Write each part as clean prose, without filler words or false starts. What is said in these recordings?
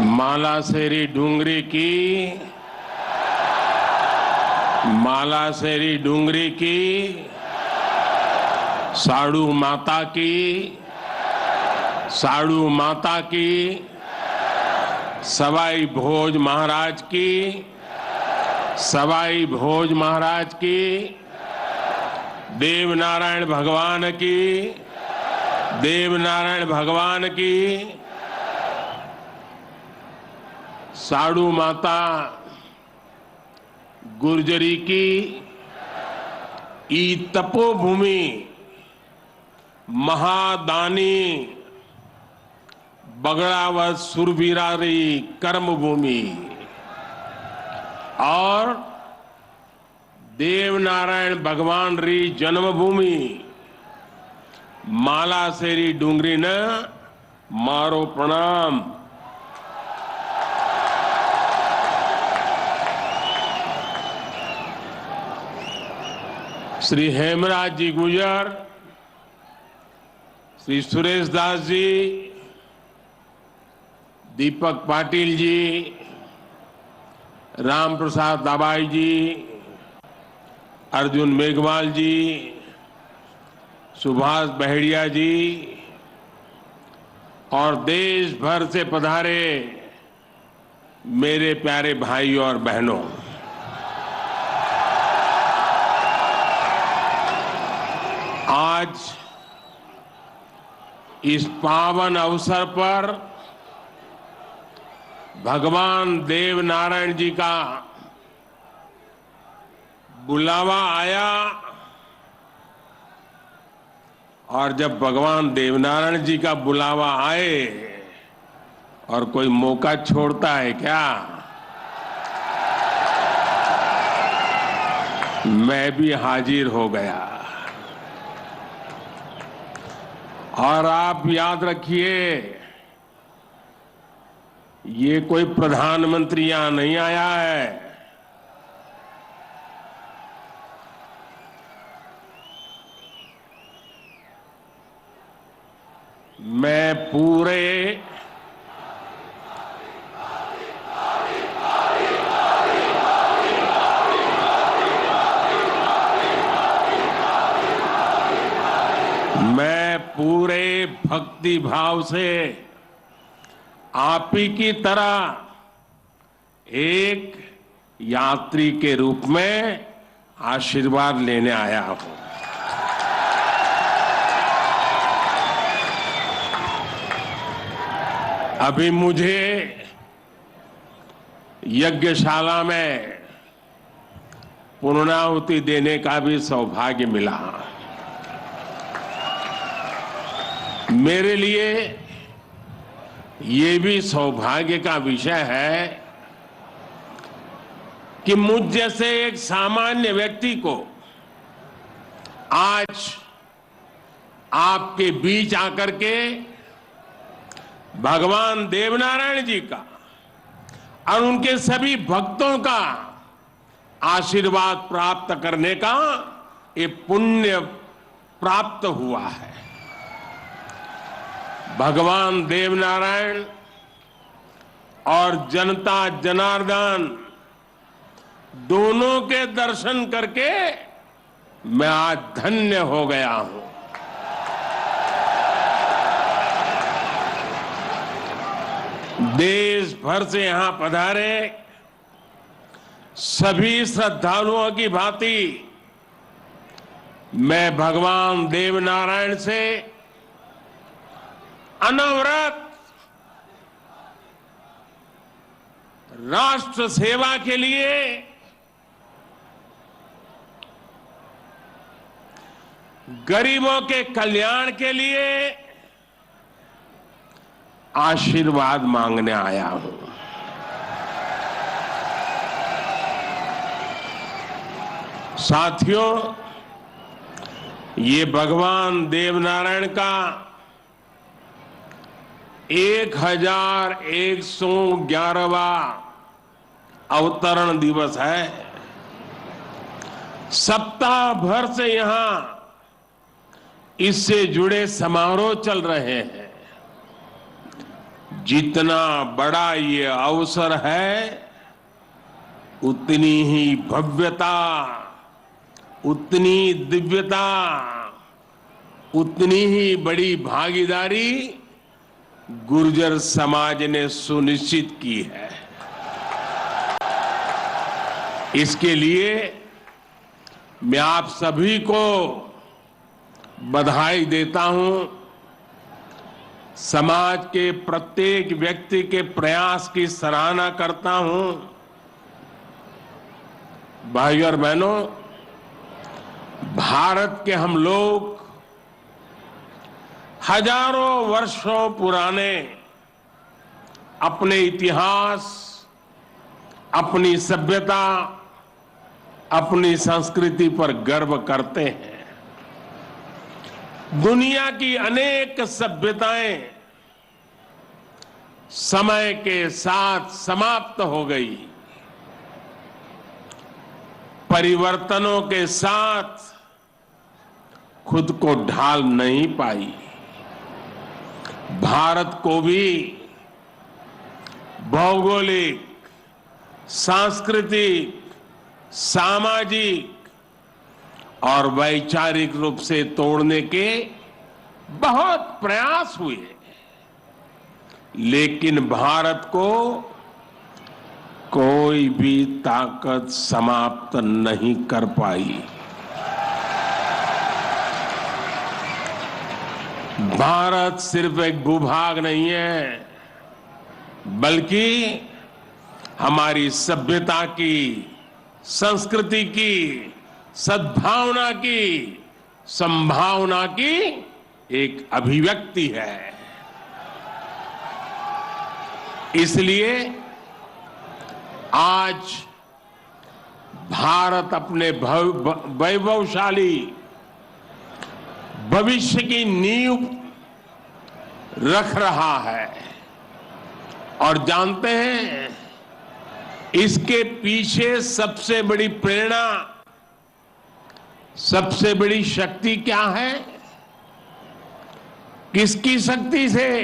मालासेरी डूंगरी की साड़ू माता की सवाई भोज महाराज की देवनारायण भगवान की साड़ू माता गुर्जरी की ई तपोभूमि महादानी बगड़ावत सुरवीरारी कर्मभूमि और देवनारायण भगवान री जन्मभूमि मालासेरी डूंगरी ने मारो प्रणाम। श्री हेमराज जी गुजर, श्री सुरेश दास जी, दीपक पाटिल जी, राम प्रसाद दाबाई जी, अर्जुन मेघवाल जी, सुभाष बहेड़िया जी और देश भर से पधारे मेरे प्यारे भाई और बहनों, आज इस पावन अवसर पर भगवान देवनारायण जी का बुलावा आया और जब भगवान देवनारायण जी का बुलावा आए और कोई मौका छोड़ता है क्या? मैं भी हाजिर हो गया। और आप याद रखिए, ये कोई प्रधानमंत्री यहां नहीं आया है। मैं पूरे भक्ति भाव से आप ही की तरह एक यात्री के रूप में आशीर्वाद लेने आया हूं। अभी मुझे यज्ञशाला में पूर्णाहुति देने का भी सौभाग्य मिला। मेरे लिए ये भी सौभाग्य का विषय है कि मुझ जैसे एक सामान्य व्यक्ति को आज आपके बीच आकर के भगवान देवनारायण जी का और उनके सभी भक्तों का आशीर्वाद प्राप्त करने का ये पुण्य प्राप्त हुआ है। भगवान देवनारायण और जनता जनार्दन दोनों के दर्शन करके मैं आज धन्य हो गया हूं। देश भर से यहां पधारे सभी श्रद्धालुओं की भांति मैं भगवान देवनारायण से अनवरत राष्ट्र सेवा के लिए गरीबों के कल्याण के लिए आशीर्वाद मांगने आया हूं। साथियों, ये भगवान देवनारायण का 1111वां अवतरण दिवस है। सप्ताह भर से यहां इससे जुड़े समारोह चल रहे हैं। जितना बड़ा ये अवसर है, उतनी ही भव्यता, उतनी दिव्यता, उतनी ही बड़ी भागीदारी गुर्जर समाज ने सुनिश्चित की है। इसके लिए मैं आप सभी को बधाई देता हूं। समाज के प्रत्येक व्यक्ति के प्रयास की सराहना करता हूं। भाइयों और बहनों, भारत के हम लोग हजारों वर्षों पुराने अपने इतिहास, अपनी सभ्यता, अपनी संस्कृति पर गर्व करते हैं। दुनिया की अनेक सभ्यताएं समय के साथ समाप्त हो गई। परिवर्तनों के साथ खुद को ढाल नहीं पाई। भारत को भी भौगोलिक, सांस्कृतिक, सामाजिक और वैचारिक रूप से तोड़ने के बहुत प्रयास हुए, लेकिन भारत को कोई भी ताकत समाप्त नहीं कर पाई। भारत सिर्फ एक भूभाग नहीं है, बल्कि हमारी सभ्यता की, संस्कृति की, सद्भावना की, संभावना की एक अभिव्यक्ति है। इसलिए आज भारत अपने वैभवशाली भविष्य की नींव रख रहा है। और जानते हैं, इसके पीछे सबसे बड़ी प्रेरणा, सबसे बड़ी शक्ति क्या है? किसकी शक्ति से,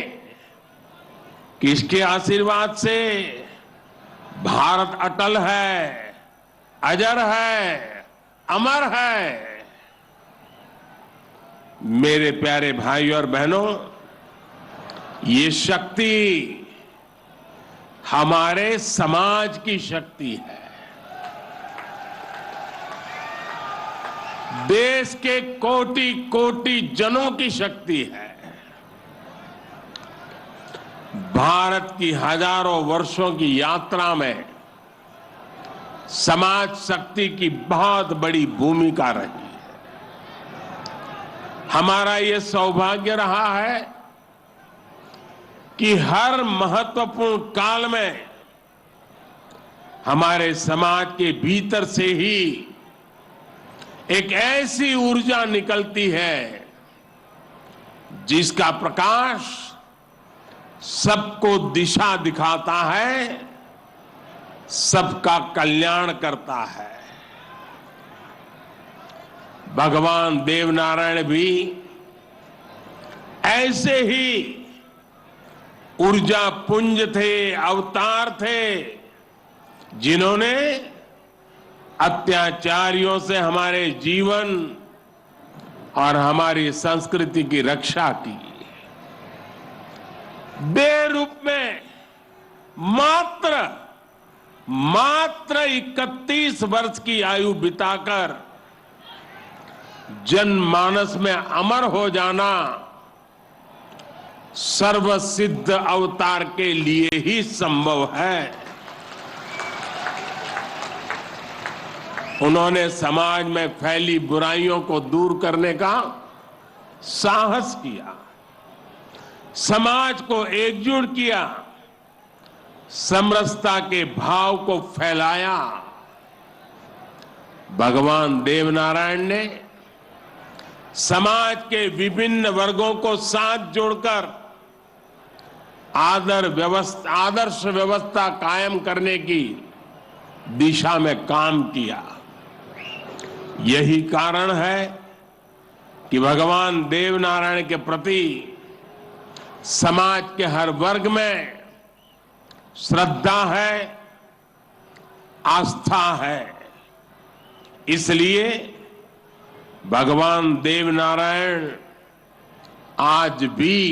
किसके आशीर्वाद से? भारत अटल है, अजर है, अमर है। मेरे प्यारे भाइयों और बहनों, ये शक्ति हमारे समाज की शक्ति है। देश के कोटि कोटि जनों की शक्ति है। भारत की हजारों वर्षों की यात्रा में समाज शक्ति की बहुत बड़ी भूमिका रही है। हमारा ये सौभाग्य रहा है कि हर महत्वपूर्ण काल में हमारे समाज के भीतर से ही एक ऐसी ऊर्जा निकलती है जिसका प्रकाश सबको दिशा दिखाता है, सबका कल्याण करता है। भगवान देवनारायण भी ऐसे ही ऊर्जा पुंज थे, अवतार थे, जिन्होंने अत्याचारियों से हमारे जीवन और हमारी संस्कृति की रक्षा की। देह रूप में मात्र 31 वर्ष की आयु बिताकर जनमानस में अमर हो जाना सर्वसिद्ध अवतार के लिए ही संभव है। उन्होंने समाज में फैली बुराइयों को दूर करने का साहस किया, समाज को एकजुट किया, समरसता के भाव को फैलाया। भगवान देवनारायण ने समाज के विभिन्न वर्गों को साथ जोड़कर आदर्श व्यवस्था कायम करने की दिशा में काम किया। यही कारण है कि भगवान देवनारायण के प्रति समाज के हर वर्ग में श्रद्धा है, आस्था है। इसलिए भगवान देवनारायण आज भी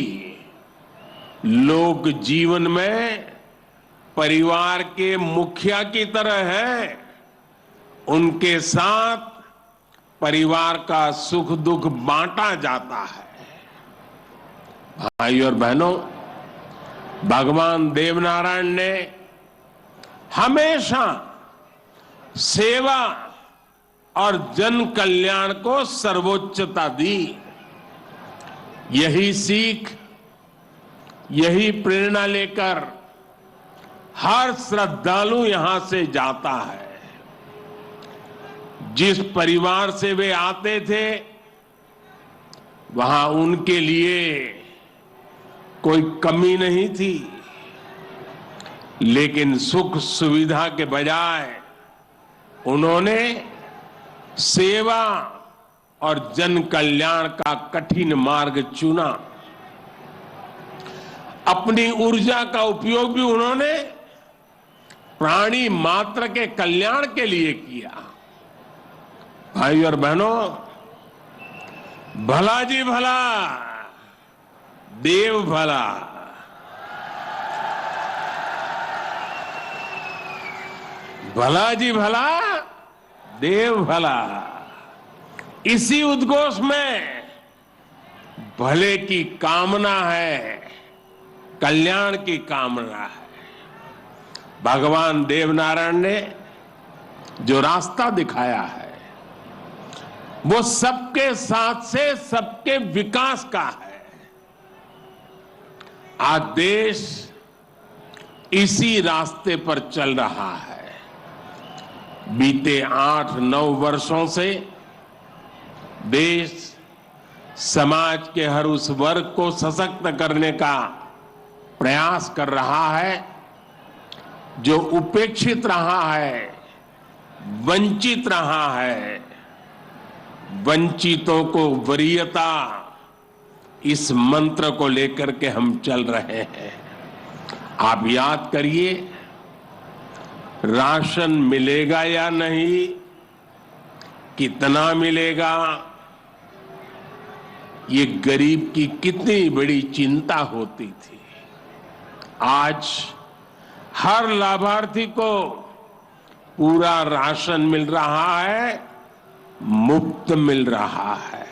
लोक जीवन में परिवार के मुखिया की तरह हैं। उनके साथ परिवार का सुख दुख बांटा जाता है। भाई और बहनों, भगवान देवनारायण ने हमेशा सेवा और जन कल्याण को सर्वोच्चता दी। यही सीख, यही प्रेरणा लेकर हर श्रद्धालु यहां से जाता है। जिस परिवार से वे आते थे, वहां उनके लिए कोई कमी नहीं थी, लेकिन सुख सुविधा के बजाय उन्होंने सेवा और जन कल्याण का कठिन मार्ग चुना। अपनी ऊर्जा का उपयोग भी उन्होंने प्राणी मात्र के कल्याण के लिए किया। भाई और बहनों, भला जी भला, देव भला। भला जी भला, देव भला। इसी उद्घोष में भले की कामना है, कल्याण की कामना है। भगवान देवनारायण ने जो रास्ता दिखाया है, वो सबके साथ से सबके विकास का है। आज देश इसी रास्ते पर चल रहा है। बीते 8-9 वर्षों से देश समाज के हर उस वर्ग को सशक्त करने का प्रयास कर रहा है जो उपेक्षित रहा है, वंचित रहा है। वंचितों को वरीयता, इस मंत्र को लेकर के हम चल रहे हैं। आप याद करिए, राशन मिलेगा या नहीं, कितना मिलेगा, ये गरीब की कितनी बड़ी चिंता होती थी। आज हर लाभार्थी को पूरा राशन मिल रहा है, मुफ्त मिल रहा है।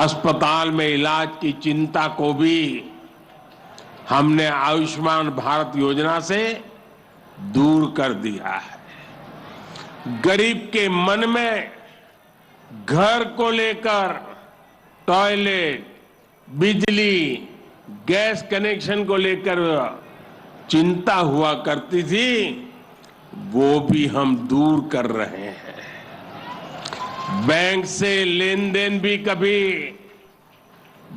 अस्पताल में इलाज की चिंता को भी हमने आयुष्मान भारत योजना से दूर कर दिया है। गरीब के मन में घर को लेकर टॉयलेट, बिजली, गैस कनेक्शन को लेकर चिंता हुआ करती थी, वो भी हम दूर कर रहे हैं। बैंक से लेन देन भी कभी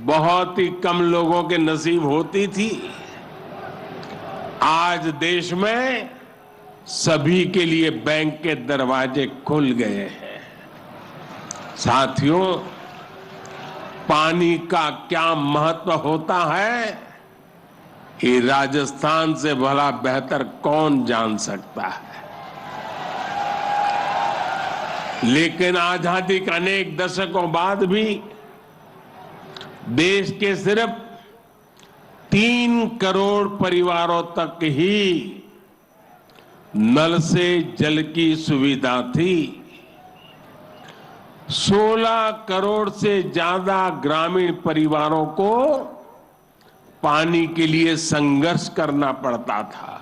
बहुत ही कम लोगों के नसीब होती थी। आज देश में सभी के लिए बैंक के दरवाजे खुल गए हैं। साथियों, पानी का क्या महत्व होता है, ये राजस्थान से भला बेहतर कौन जान सकता है। लेकिन आजादी के अनेक दशकों बाद भी देश के सिर्फ 3 करोड़ परिवारों तक ही नल से जल की सुविधा थी। 16 करोड़ से ज्यादा ग्रामीण परिवारों को पानी के लिए संघर्ष करना पड़ता था।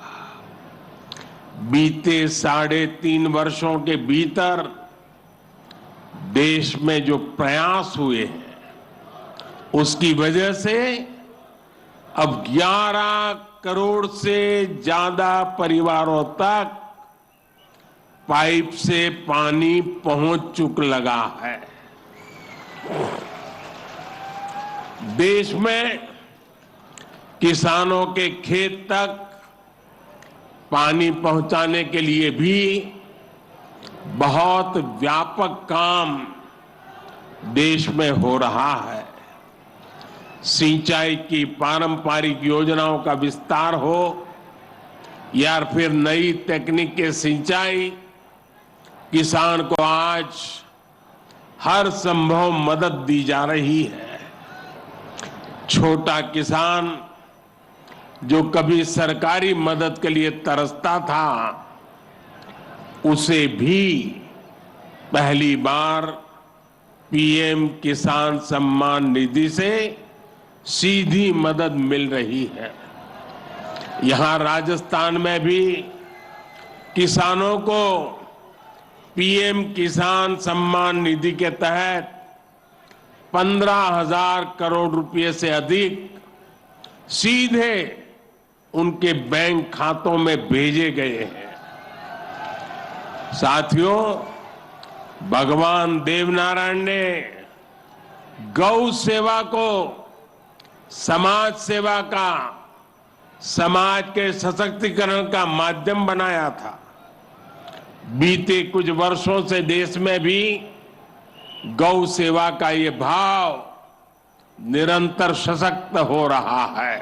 बीते 3.5 वर्षों के भीतर देश में जो प्रयास हुए हैं, उसकी वजह से अब 11 करोड़ से ज्यादा परिवारों तक पाइप से पानी पहुंच चुक लगा है। देश में किसानों के खेत तक पानी पहुंचाने के लिए भी बहुत व्यापक काम देश में हो रहा है। सिंचाई की पारंपरिक योजनाओं का विस्तार हो या फिर नई तकनीक के सिंचाई, किसान को आज हर संभव मदद दी जा रही है। छोटा किसान जो कभी सरकारी मदद के लिए तरसता था, उसे भी पहली बार पीएम किसान सम्मान निधि से सीधी मदद मिल रही है। यहां राजस्थान में भी किसानों को पीएम किसान सम्मान निधि के तहत 15,000 करोड़ रुपए से अधिक सीधे उनके बैंक खातों में भेजे गए हैं। साथियों, भगवान देवनारायण ने गौ सेवा को समाज सेवा का, समाज के सशक्तिकरण का माध्यम बनाया था। बीते कुछ वर्षों से देश में भी गौ सेवा का ये भाव निरंतर सशक्त हो रहा है।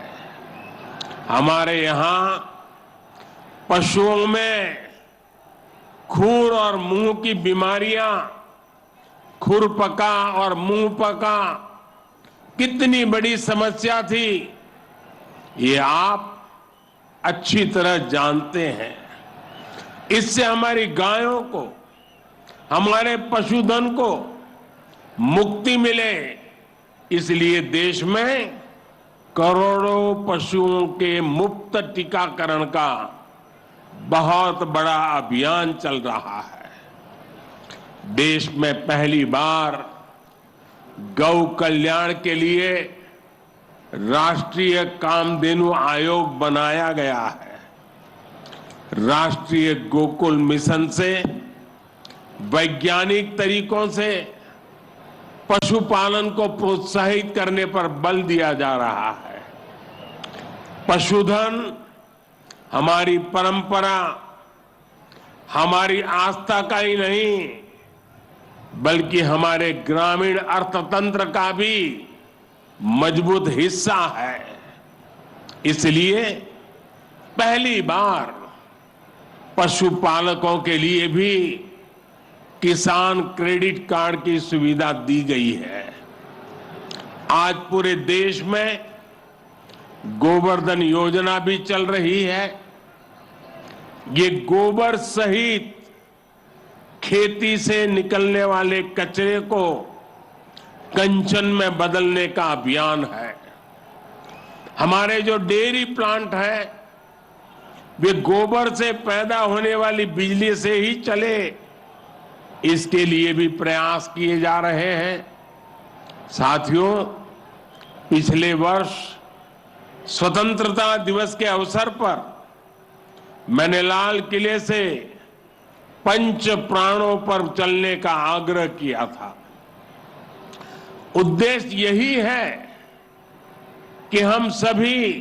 हमारे यहां पशुओं में खुर और मुंह की बीमारियां, खुरपका और मुंहपका कितनी बड़ी समस्या थी, ये आप अच्छी तरह जानते हैं। इससे हमारी गायों को, हमारे पशुधन को मुक्ति मिले, इसलिए देश में करोड़ों पशुओं के मुफ्त टीकाकरण का बहुत बड़ा अभियान चल रहा है। देश में पहली बार गौ कल्याण के लिए राष्ट्रीय कामधेनु आयोग बनाया गया है। राष्ट्रीय गोकुल मिशन से वैज्ञानिक तरीकों से पशुपालन को प्रोत्साहित करने पर बल दिया जा रहा है। पशुधन हमारी परंपरा, हमारी आस्था का ही नहीं, बल्कि हमारे ग्रामीण अर्थतंत्र का भी मजबूत हिस्सा है। इसलिए पहली बार पशुपालकों के लिए भी किसान क्रेडिट कार्ड की सुविधा दी गई है। आज पूरे देश में गोवर्धन योजना भी चल रही है। ये गोबर सहित खेती से निकलने वाले कचरे को कंचन में बदलने का अभियान है। हमारे जो डेयरी प्लांट है, वे गोबर से पैदा होने वाली बिजली से ही चले, इसके लिए भी प्रयास किए जा रहे हैं। साथियों, पिछले वर्ष स्वतंत्रता दिवस के अवसर पर मैंने लाल किले से पंच प्राणों पर चलने का आग्रह किया था। उद्देश्य यही है कि हम सभी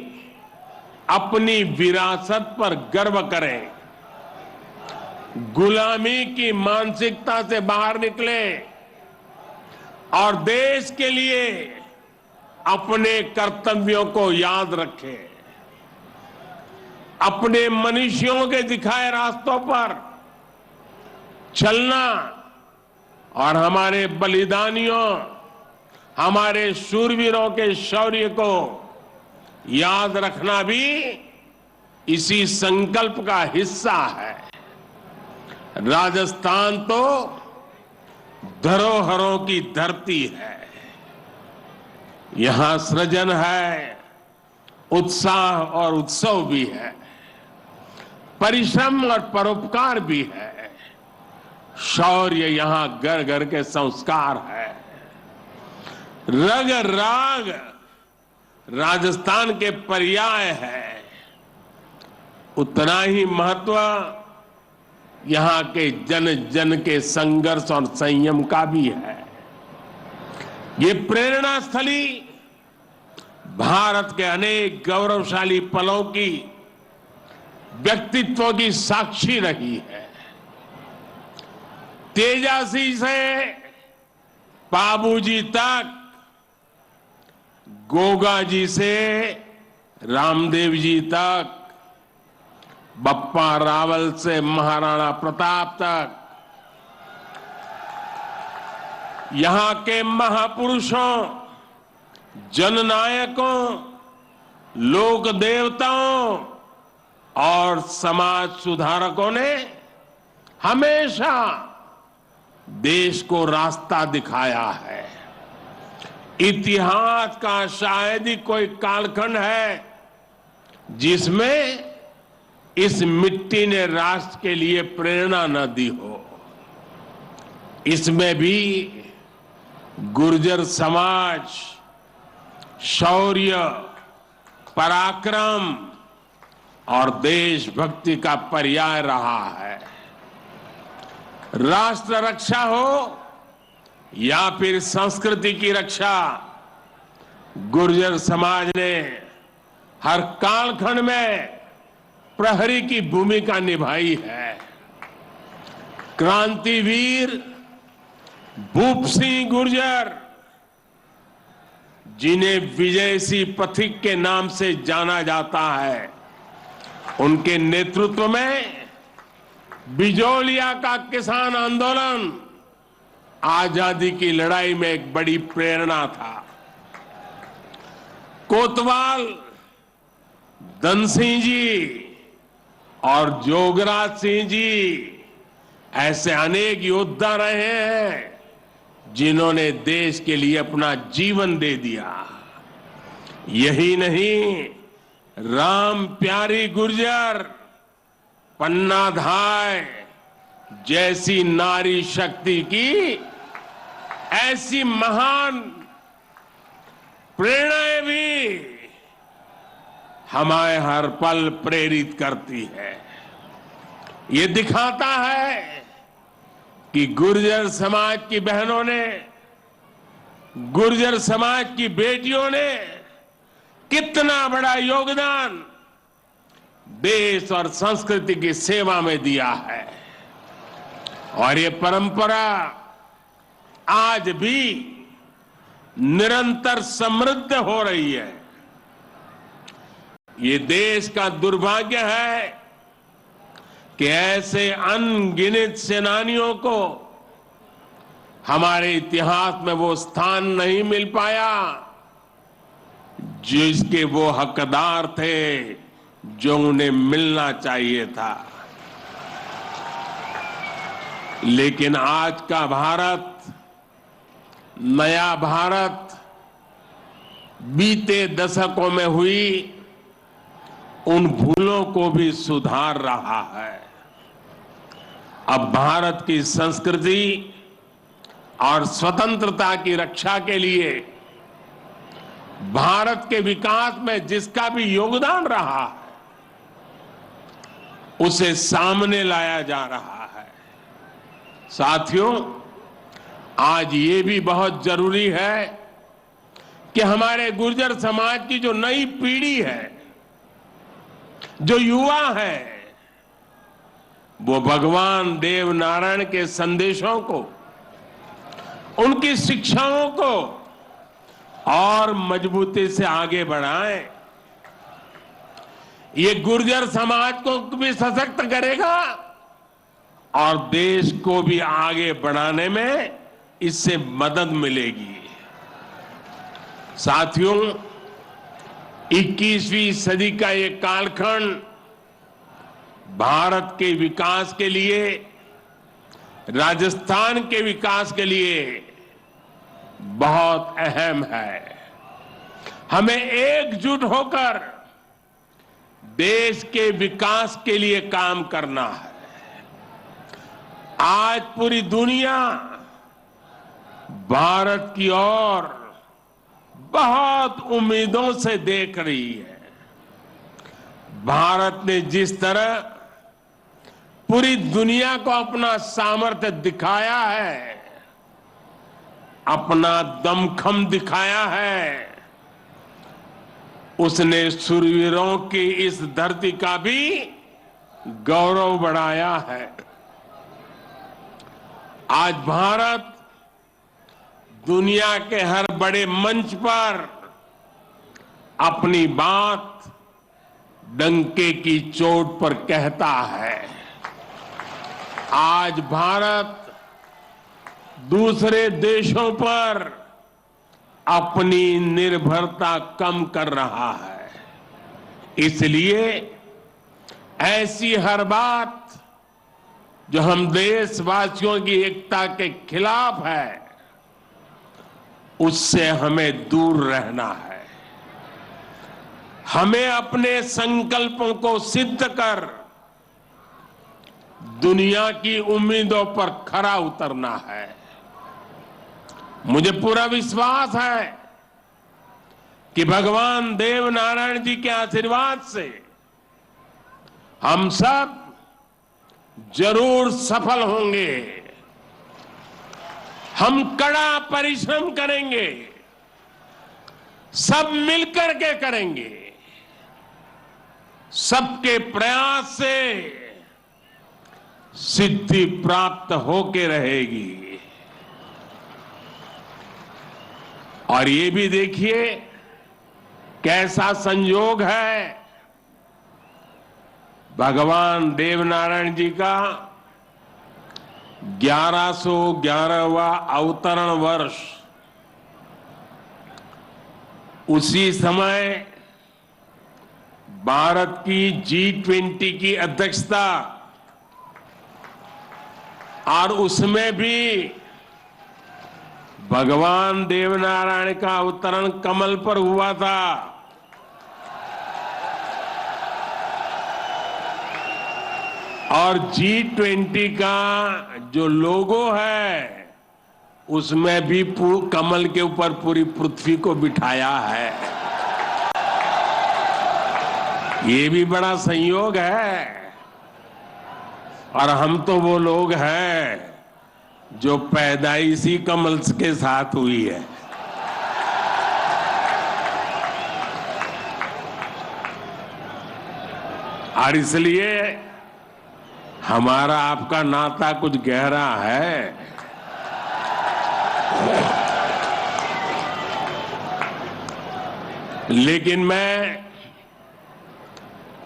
अपनी विरासत पर गर्व करें, गुलामी की मानसिकता से बाहर निकले और देश के लिए अपने कर्तव्यों को याद रखें। अपने मनुष्यों के दिखाए रास्तों पर चलना और हमारे बलिदानियों, हमारे शूरवीरों के शौर्य को याद रखना भी इसी संकल्प का हिस्सा है। राजस्थान तो धरोहरों की धरती है। यहां सृजन है, उत्साह और उत्सव भी है, परिश्रम और परोपकार भी है, शौर्य यहां घर घर के संस्कार है। रग राग राजस्थान के पर्याय है। उतना ही महत्व यहां के जन जन के संघर्ष और संयम का भी है। ये प्रेरणा स्थली भारत के अनेक गौरवशाली पलों की, व्यक्तित्व की साक्षी रही है। तेजासी से बाबूजी तक गोगा जी से रामदेव जी तक, बप्पा रावल से महाराणा प्रताप तक, यहां के महापुरुषों, जननायकों, लोक देवताओं और समाज सुधारकों ने हमेशा देश को रास्ता दिखाया है। इतिहास का शायद ही कोई कालखंड है जिसमें इस मिट्टी ने राष्ट्र के लिए प्रेरणा न दी हो। इसमें भी गुर्जर समाज शौर्य, पराक्रम और देशभक्ति का पर्याय रहा है। राष्ट्र रक्षा हो या फिर संस्कृति की रक्षा, गुर्जर समाज ने हर कालखंड में प्रहरी की भूमिका निभाई है। क्रांतिवीर भूप सिंह गुर्जर, जिन्हें विजय सिंह पथिक के नाम से जाना जाता है, उनके नेतृत्व में बिजोलिया का किसान आंदोलन आजादी की लड़ाई में एक बड़ी प्रेरणा था। कोतवाल धन सिंह जी और जोगराज सिंह जी ऐसे अनेक योद्धा रहे हैं जिन्होंने देश के लिए अपना जीवन दे दिया। यही नहीं, राम प्यारी गुर्जर, पन्ना धाय जैसी नारी शक्ति की ऐसी महान प्रेरणाएं भी हमें हर पल प्रेरित करती है। ये दिखाता है कि गुर्जर समाज की बहनों ने, गुर्जर समाज की बेटियों ने कितना बड़ा योगदान देश और संस्कृति की सेवा में दिया है। और ये परंपरा आज भी निरंतर समृद्ध हो रही है। ये देश का दुर्भाग्य है कि ऐसे अनगिनत सेनानियों को हमारे इतिहास में वो स्थान नहीं मिल पाया जिसके वो हकदार थे, जो उन्हें मिलना चाहिए था। लेकिन आज का भारत, नया भारत, बीते दशकों में हुई उन भूलों को भी सुधार रहा है। अब भारत की संस्कृति और स्वतंत्रता की रक्षा के लिए भारत के विकास में जिसका भी योगदान रहा है, उसे सामने लाया जा रहा है। साथियों, आज ये भी बहुत जरूरी है कि हमारे गुर्जर समाज की जो नई पीढ़ी है, जो युवा है, वो भगवान देव नारायण के संदेशों को, उनकी शिक्षाओं को और मजबूती से आगे बढ़ाएं। ये गुर्जर समाज को भी सशक्त करेगा और देश को भी आगे बढ़ाने में इससे मदद मिलेगी। साथियों, 21वीं सदी का ये कालखंड भारत के विकास के लिए, राजस्थान के विकास के लिए बहुत अहम है। हमें एकजुट होकर देश के विकास के लिए काम करना है। आज पूरी दुनिया भारत की ओर बहुत उम्मीदों से देख रही है। भारत ने जिस तरह पूरी दुनिया को अपना सामर्थ्य दिखाया है, अपना दमखम दिखाया है, उसने शूरवीरों की इस धरती का भी गौरव बढ़ाया है। आज भारत दुनिया के हर बड़े मंच पर अपनी बात डंके की चोट पर कहता है। आज भारत दूसरे देशों पर अपनी निर्भरता कम कर रहा है। इसलिए ऐसी हर बात जो हम देशवासियों की एकता के खिलाफ है, उससे हमें दूर रहना है। हमें अपने संकल्पों को सिद्ध कर दुनिया की उम्मीदों पर खरा उतरना है। मुझे पूरा विश्वास है कि भगवान देव नारायण जी के आशीर्वाद से हम सब जरूर सफल होंगे। हम कड़ा परिश्रम करेंगे, सब मिलकर के करेंगे। सबके प्रयास से सिद्धि प्राप्त होके रहेगी। और ये भी देखिए कैसा संयोग है, भगवान देवनारायण जी का 1111वां अवतरण वर्ष। उसी समय भारत की G20 की अध्यक्षता, और उसमें भी भगवान देवनारायण का अवतरण कमल पर हुआ था। और G20 का जो लोगो है उसमें भी कमल के ऊपर पूरी पृथ्वी को बिठाया है। ये भी बड़ा संयोग है। और हम तो वो लोग हैं जो पैदाइशी कमल के साथ हुई है। और इसलिए हमारा आपका नाता कुछ गहरा है। लेकिन मैं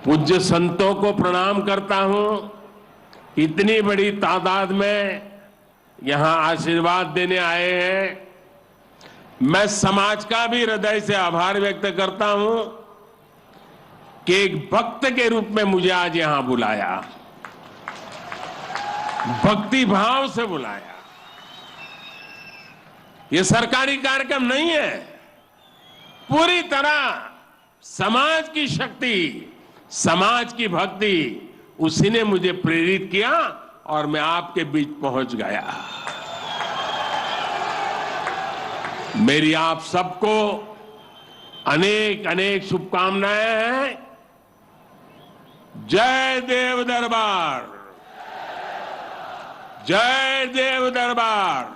पूज्य संतों को प्रणाम करता हूं, इतनी बड़ी तादाद में यहां आशीर्वाद देने आए हैं। मैं समाज का भी हृदय से आभार व्यक्त करता हूं कि एक भक्त के रूप में मुझे आज यहां बुलाया, भक्ति भाव से बुलाया। ये सरकारी कार्यक्रम नहीं है, पूरी तरह समाज की शक्ति, समाज की भक्ति, उसी ने मुझे प्रेरित किया और मैं आपके बीच पहुंच गया। मेरी आप सबको अनेक अनेक शुभकामनाएं हैं। जय देव दरबार, जय देव दरबार,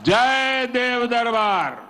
जय देव दरबार।